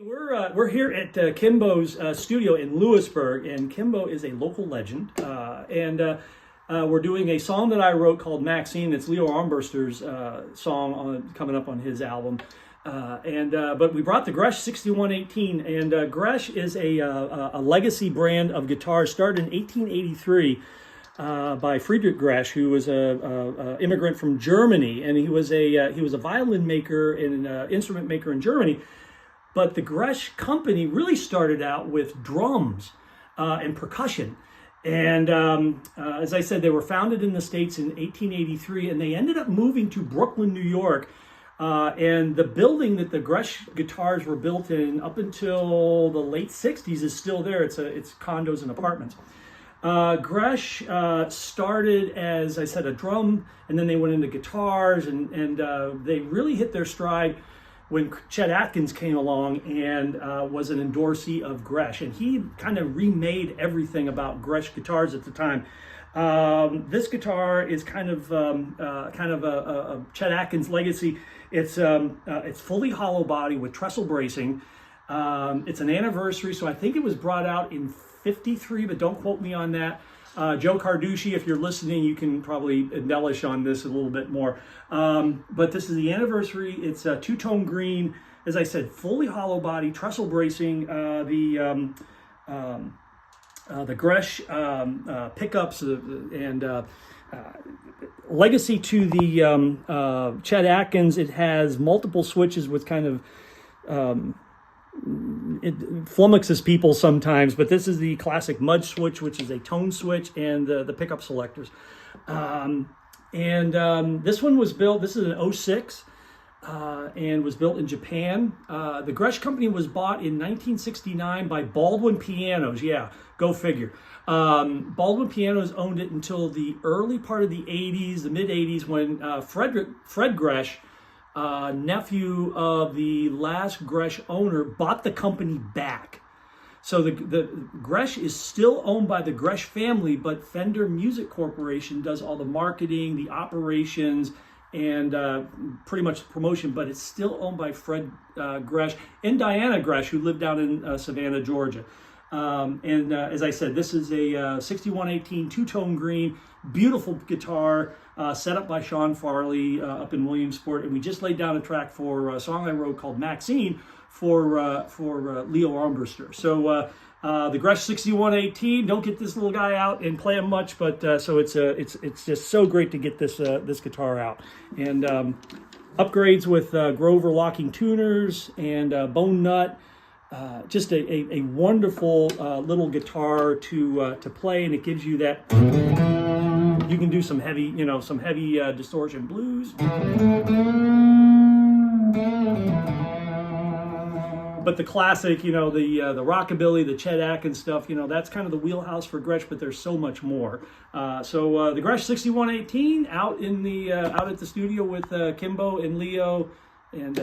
We're here at Kimbo's studio in Lewisburg, and Kimbo is a local legend. We're doing a song that I wrote called Maxine. It's Leo Armbruster's song coming up on his album. But we brought the Gretsch 6118, and Gretsch is a legacy brand of guitars started in 1883 by Friedrich Gretsch, who was a immigrant from Germany, and he was a violin maker and instrument maker in Germany. But the Gretsch company really started out with drums and percussion. And as I said, they were founded in the States in 1883, and they ended up moving to Brooklyn, New York. And the building that the Gretsch guitars were built in up until the late 60s is still there. It's condos and apartments. Gretsch started as, I said, a drum, and then they went into guitars, and they really hit their stride when Chet Atkins came along and was an endorsee of Gretsch, and he kind of remade everything about Gretsch guitars at the time. This guitar is kind of a Chet Atkins legacy. It's fully hollow body with trestle bracing. It's an anniversary, so I think it was brought out in '53, but don't quote me on that. Joe Carducci, if you're listening, you can probably embellish on this a little bit more. But this is the anniversary. It's a two-tone green, as I said, fully hollow body, trestle bracing. The Gretsch pickups and legacy to the Chet Atkins. It has multiple switches with kind of it flummoxes people sometimes, but this is the classic mud switch, which is a tone switch, and the pickup selectors. This one was built, this is an '06, and was built in Japan. The Gretsch company was bought in 1969 by Baldwin Pianos. Yeah, go figure. Baldwin Pianos owned it until the early part of the 80s, the mid 80s, when Fred Gretsch, nephew of the last Gretsch owner, bought the company back. So the Gretsch is still owned by the Gretsch family, but Fender Music Corporation does all the marketing, the operations, and pretty much the promotion, but it's still owned by Fred Gretsch and Diana Gretsch, who lived down in Savannah, Georgia. As I said, this is a 6118 two-tone green, beautiful guitar, set up by Sean Farley up in Williamsport, and we just laid down a track for a song I wrote called Maxine for Leo Armbruster. So the Gretsch 6118, don't get this little guy out and play him much, but so it's just so great to get this guitar out. And upgrades with Grover locking tuners and bone nut. Just a wonderful little guitar to play, and it gives you that. You can do some heavy, distortion blues. But the classic, the rockabilly, the Chet Atkins stuff, that's kind of the wheelhouse for Gretsch, but there's so much more. So the Gretsch 6118 out at the studio with Kimbo and Leo, and